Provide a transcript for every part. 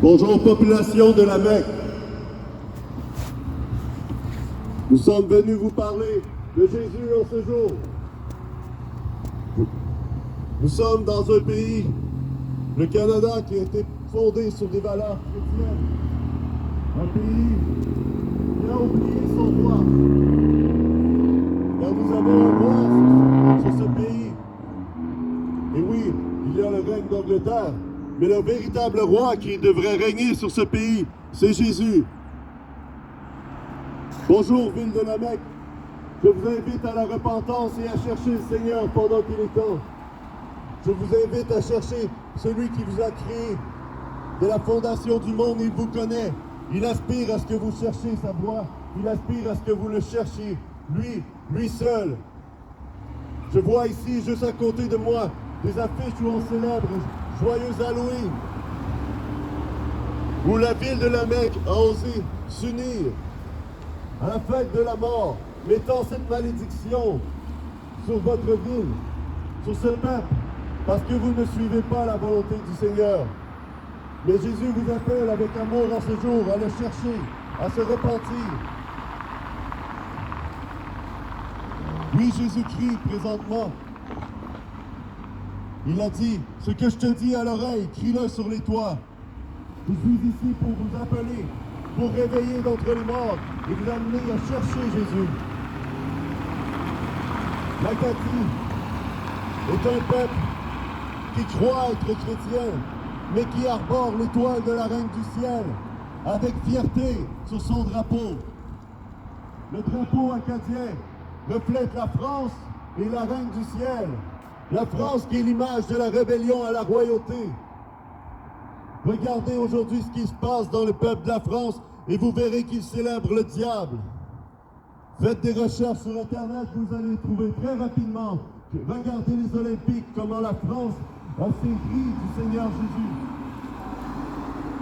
Bonjour population de la Mecque. Nous sommes venus vous parler de Jésus en ce jour. Nous sommes dans un pays, le Canada, qui a été fondé sur des valeurs chrétiennes. Un pays qui a oublié son roi. Car nous avons un roi sur ce pays. Et oui, il y a le règne d'Angleterre. Mais le véritable roi qui devrait régner sur ce pays, c'est Jésus. Bonjour, ville de la Mecque. Je vous invite à la repentance et à chercher le Seigneur pendant qu'il est temps. Je vous invite à chercher celui qui vous a créé de la fondation du monde. Il vous connaît. Il aspire à ce que vous cherchiez sa voix. Il aspire à ce que vous le cherchiez. Lui seul. Je vois ici, juste à côté de moi, des affiches où on célèbre Joyeux Halloween, où la ville de la Mecque a osé s'unir à la fête de la mort, mettant cette malédiction sur votre ville, sur ce peuple, parce que vous ne suivez pas la volonté du Seigneur. Mais Jésus vous appelle avec amour en ce jour à le chercher, à se repentir. Oui, Jésus-Christ, présentement, il a dit, ce que je te dis à l'oreille, crie-le sur les toits. Je suis ici pour vous appeler, pour réveiller d'entre les morts et vous amener à chercher Jésus. L'Acadie est un peuple qui croit être chrétien, mais qui arbore l'étoile de la Reine du Ciel avec fierté sur son drapeau. Le drapeau acadien reflète la France et la Reine du Ciel. La France qui est l'image de la rébellion à la royauté. Regardez aujourd'hui ce qui se passe dans le peuple de la France et vous verrez qu'il célèbre le diable. Faites des recherches sur Internet, vous allez trouver très rapidement. Regardez les Olympiques, comment la France a servi du Seigneur Jésus.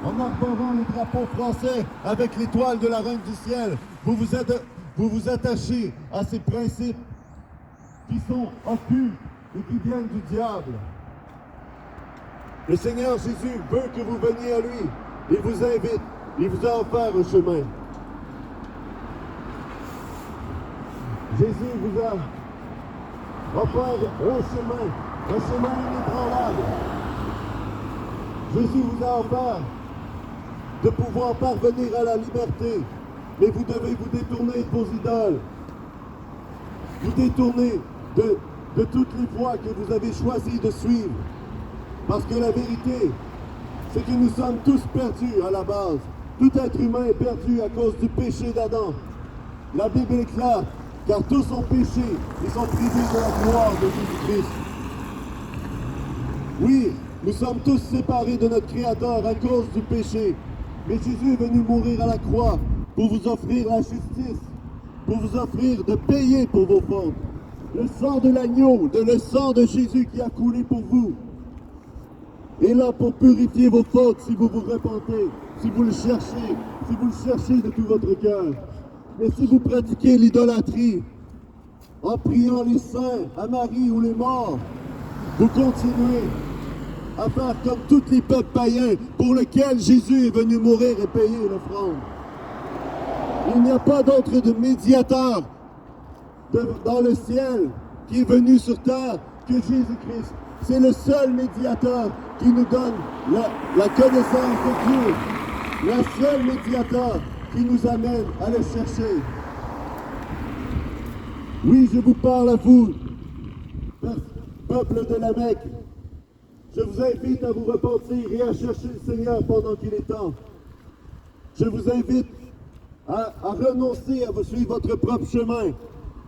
En arborant le drapeau français avec l'étoile de la Reine du Ciel, vous vous attachez à ces principes qui sont occultes et qui viennent du diable. Le Seigneur Jésus veut que vous veniez à lui. Il vous invite. Il vous a offert un chemin. Jésus vous a offert un chemin inébranlable. Jésus vous a offert de pouvoir parvenir à la liberté. Mais vous devez vous détourner de vos idoles. Vous détourner de toutes les voies que vous avez choisi de suivre. Parce que la vérité, c'est que nous sommes tous perdus à la base. Tout être humain est perdu à cause du péché d'Adam. La Bible est claire, car tous ont péché et sont privés de la gloire de Jésus-Christ. Oui, nous sommes tous séparés de notre Créateur à cause du péché. Mais Jésus est venu mourir à la croix pour vous offrir la justice, pour vous offrir de payer pour vos fautes. Le sang de l'agneau, le sang de Jésus qui a coulé pour vous. est là pour purifier vos fautes si vous vous repentez, si vous le cherchez de tout votre cœur. Mais si vous pratiquez l'idolâtrie, en priant les saints, à Marie ou les morts, vous continuez à faire comme tous les peuples païens pour lesquels Jésus est venu mourir et payer l'offrande. Il n'y a pas d'autre de médiateur dans le ciel qui est venu sur terre que Jésus-Christ. C'est le seul médiateur qui nous donne la connaissance de Dieu. Le seul médiateur qui nous amène à le chercher. Oui, je vous parle à vous, peuple de la Mecque. Je vous invite à vous repentir et à chercher le Seigneur pendant qu'il est temps. Je vous invite à renoncer à vous suivre votre propre chemin.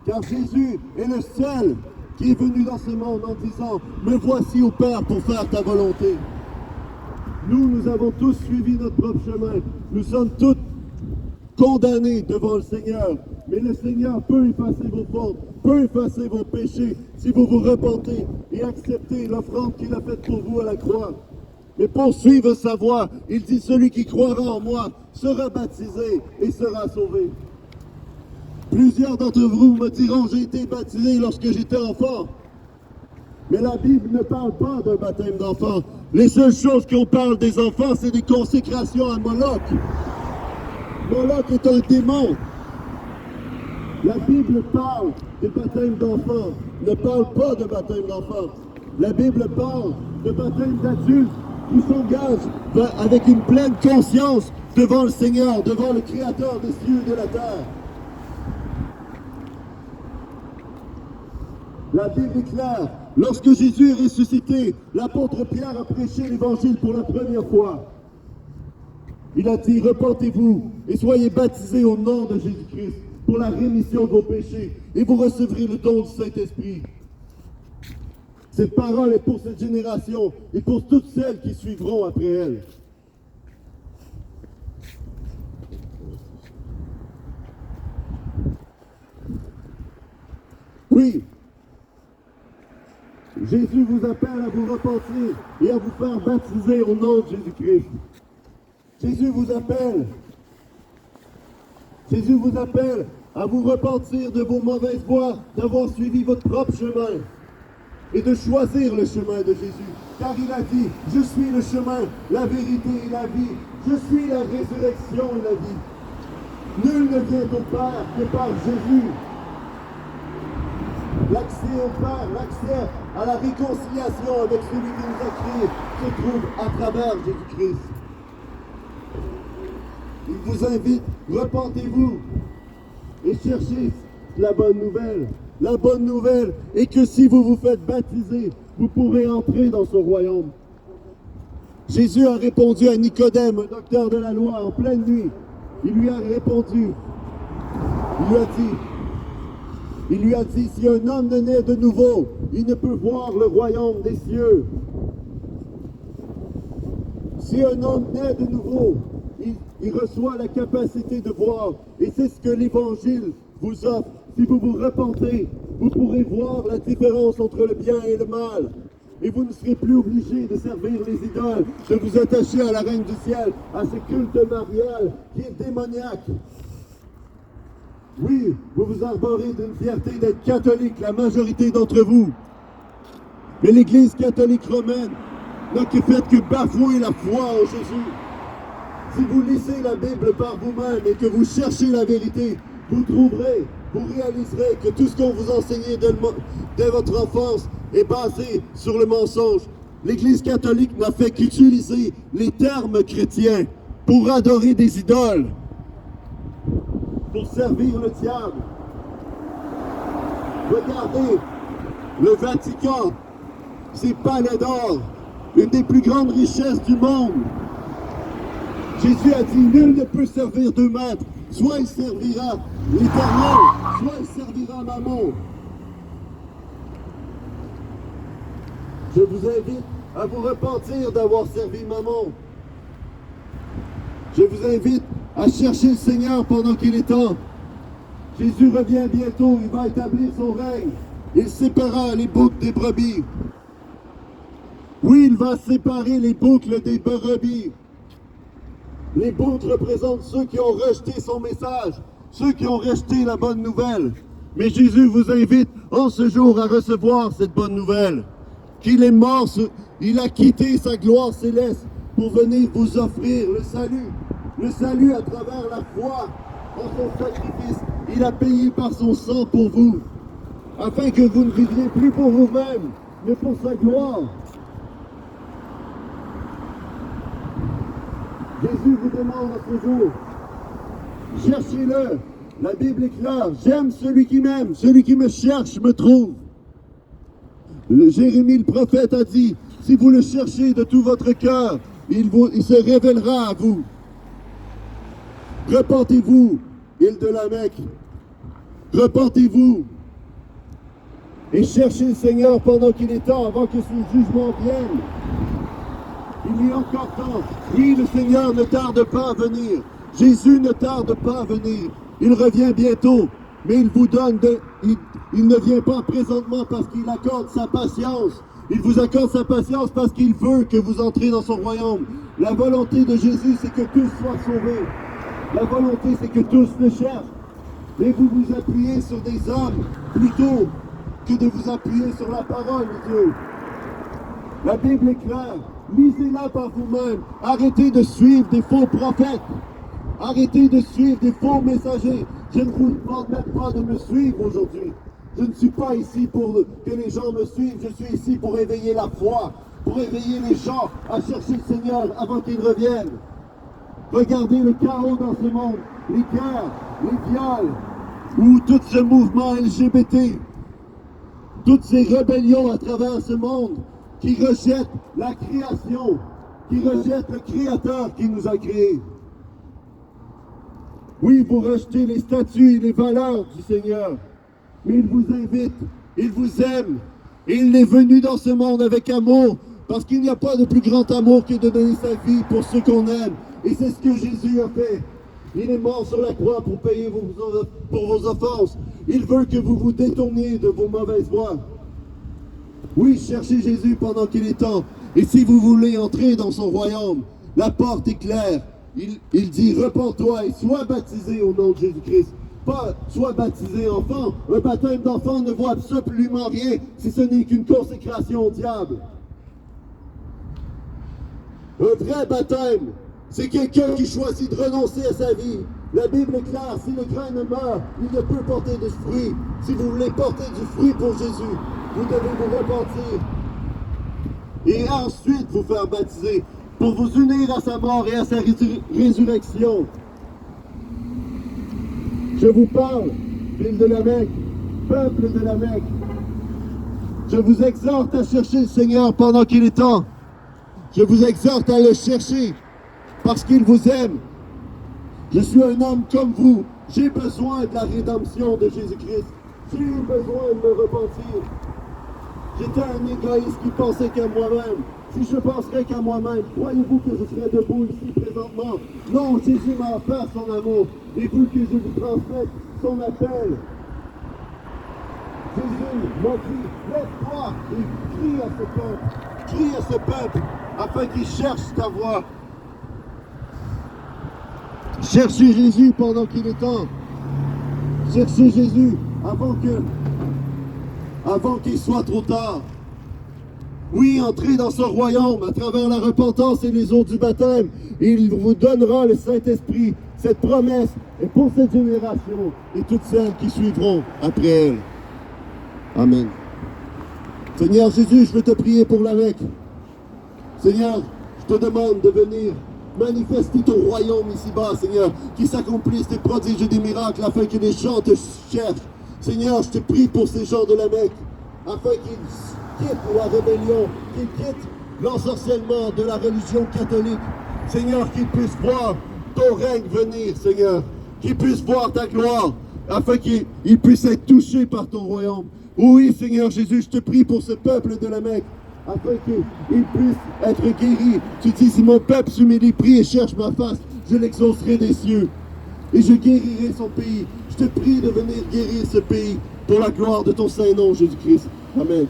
Car Jésus est le seul qui est venu dans ce monde en disant « Me voici au Père pour faire ta volonté ». Nous avons tous suivi notre propre chemin. Nous sommes tous condamnés devant le Seigneur. Mais le Seigneur peut effacer vos fautes, peut effacer vos péchés si vous vous repentez et acceptez l'offrande qu'il a faite pour vous à la croix. Mais pour suivre sa voie, il dit « Celui qui croira en moi sera baptisé et sera sauvé ». Plusieurs d'entre vous me diront « J'ai été baptisé lorsque j'étais enfant ». Mais la Bible ne parle pas d'un baptême d'enfant. Les seules choses qu'on parle des enfants, c'est des consécrations à Moloch. Moloch est un démon. La Bible parle de baptême d'enfants, ne parle pas de baptême d'enfants. La Bible parle de baptême d'adultes qui s'engagent avec une pleine conscience devant le Seigneur, devant le Créateur des cieux et de la terre. La Bible est claire. Lorsque Jésus est ressuscité, l'apôtre Pierre a prêché l'évangile pour la première fois. Il a dit, repentez-vous et soyez baptisés au nom de Jésus-Christ pour la rémission de vos péchés et vous recevrez le don du Saint-Esprit. Cette parole est pour cette génération et pour toutes celles qui suivront après elle. Oui, Jésus vous appelle à vous repentir et à vous faire baptiser au nom de Jésus-Christ. Jésus vous appelle à vous repentir de vos mauvaises voies, d'avoir suivi votre propre chemin et de choisir le chemin de Jésus. Car il a dit, je suis le chemin, la vérité et la vie. Je suis la résurrection et la vie. Nul ne vient au Père que par Jésus. L'accès au Père, l'accès à la réconciliation avec celui qui nous a créés se trouve à travers Jésus-Christ. Il vous invite, repentez-vous et cherchez la bonne nouvelle. La bonne nouvelle est que si vous vous faites baptiser, vous pourrez entrer dans ce royaume. Jésus a répondu à Nicodème, un docteur de la loi, en pleine nuit. Il lui a répondu, il lui a dit, si un homme ne naît de nouveau, il ne peut voir le royaume des cieux. Si un homme naît de nouveau, il reçoit la capacité de voir. Et c'est ce que l'Évangile vous offre. Si vous vous repentez, vous pourrez voir la différence entre le bien et le mal. Et vous ne serez plus obligé de servir les idoles, de vous attacher à la Reine du Ciel, à ce culte marial qui est démoniaque. Oui, vous vous arborez d'une fierté d'être catholique, la majorité d'entre vous. Mais l'Église catholique romaine n'a que fait que bafouer la foi en Jésus. Si vous lisez la Bible par vous-même et que vous cherchez la vérité, vous trouverez, vous réaliserez que tout ce qu'on vous enseignait dès votre enfance est basé sur le mensonge. L'Église catholique n'a fait qu'utiliser les termes chrétiens pour adorer des idoles, pour servir le diable. Regardez, le Vatican, ses palais d'or, une des plus grandes richesses du monde. Jésus a dit, nul ne peut servir deux maîtres. Soit il servira l'Éternel, soit il servira Mammon. Je vous invite à vous repentir d'avoir servi Mammon. Je vous invite à chercher le Seigneur pendant qu'il est temps. Jésus revient bientôt, il va établir son règne. Il séparera les boucs des brebis. Oui, il va séparer les boucles des brebis. Les boucles représentent ceux qui ont rejeté son message, ceux qui ont rejeté la bonne nouvelle. Mais Jésus vous invite en ce jour à recevoir cette bonne nouvelle. Qu'il est mort, il a quitté sa gloire céleste pour venir vous offrir le salut à travers la foi en son sacrifice. Il a payé par son sang pour vous, afin que vous ne viviez plus pour vous-même, mais pour sa gloire. Jésus vous demande à ce jour, cherchez-le. La Bible est claire, j'aime celui qui m'aime, celui qui me cherche me trouve. Jérémie le prophète a dit, si vous le cherchez de tout votre cœur, il se révélera à vous. Repentez-vous, île de la Mecque. Repentez-vous. Et cherchez le Seigneur pendant qu'il est temps, avant que son jugement vienne. Il y a encore temps. Oui, le Seigneur ne tarde pas à venir. Jésus ne tarde pas à venir. Il revient bientôt. Mais il vous donne il ne vient pas présentement parce qu'il accorde sa patience. Il vous accorde sa patience parce qu'il veut que vous entrez dans son royaume. La volonté de Jésus, c'est que tous soient sauvés. La volonté, c'est que tous le cherchent. Mais vous vous appuyez sur des hommes plutôt que de vous appuyer sur la parole de Dieu. La Bible est claire. Lisez-la par vous-même. Arrêtez de suivre des faux prophètes. Arrêtez de suivre des faux messagers. Je ne vous demande même pas de me suivre aujourd'hui. Je ne suis pas ici pour que les gens me suivent. Je suis ici pour éveiller la foi, pour éveiller les gens à chercher le Seigneur avant qu'il revienne. Regardez le chaos dans ce monde, les guerres, les viols, ou tout ce mouvement LGBT, toutes ces rébellions à travers ce monde qui rejettent la création, qui rejettent le Créateur qui nous a créés. Oui, vous rejetez les statuts et les valeurs du Seigneur, mais il vous invite, il vous aime, et il est venu dans ce monde avec amour, parce qu'il n'y a pas de plus grand amour que de donner sa vie pour ceux qu'on aime. Et c'est ce que Jésus a fait. Il est mort sur la croix pour payer pour vos offenses. Il veut que vous vous détourniez de vos mauvaises voies. Oui, cherchez Jésus pendant qu'il est temps. Et si vous voulez entrer dans son royaume, la porte est claire. Il dit, repens-toi et sois baptisé au nom de Jésus-Christ. Pas sois baptisé enfant. Un baptême d'enfant ne vaut absolument rien si ce n'est qu'une consécration au diable. Un vrai baptême, c'est quelqu'un qui choisit de renoncer à sa vie. La Bible est claire, si le grain ne meurt, il ne peut porter de fruit. Si vous voulez porter du fruit pour Jésus, vous devez vous repentir. Et ensuite vous faire baptiser pour vous unir à sa mort et à sa résurrection. Je vous parle, ville de la Mecque, peuple de la Mecque. Je vous exhorte à chercher le Seigneur pendant qu'il est temps. Je vous exhorte à le chercher parce qu'il vous aime. Je suis un homme comme vous. J'ai besoin de la rédemption de Jésus-Christ. J'ai eu besoin de me repentir. J'étais un égoïste qui pensait qu'à moi-même. Si je penserais qu'à moi-même, croyez-vous que je serais debout ici présentement? Non, Jésus m'a offert son amour. Et vous que je vous transmette son appel. Jésus m'a dit, lève-toi et crie à ce peuple. Crie à ce peuple afin qu'il cherche ta voix. Cherchez Jésus pendant qu'il est temps. Cherchez Jésus avant qu'il soit trop tard. Oui, entrez dans son royaume à travers la repentance et les eaux du baptême. Et il vous donnera le Saint-Esprit. Cette promesse est pour cette génération et toutes celles qui suivront après elle. Amen. Seigneur Jésus, je veux te prier pour la Mecque. Seigneur, je te demande de venir manifester ton royaume ici-bas, Seigneur, qu'il s'accomplisse des prodiges et des miracles afin que les gens te cherchent. Seigneur, je te prie pour ces gens de la Mecque, afin qu'ils quittent la rébellion, qu'ils quittent l'ensorcellement de la religion catholique. Seigneur, qu'ils puissent voir ton règne venir, Seigneur, qu'ils puissent voir ta gloire, afin qu'ils puissent être touchés par ton royaume. Oui, Seigneur Jésus, je te prie pour ce peuple de la Mecque, afin qu'ils puissent être guéris. Tu dis, si mon peuple s'humilie, prie et cherche ma face, je l'exaucerai des cieux. Et je guérirai son pays. Je te prie de venir guérir ce pays pour la gloire de ton Saint-Nom, Jésus-Christ. Amen.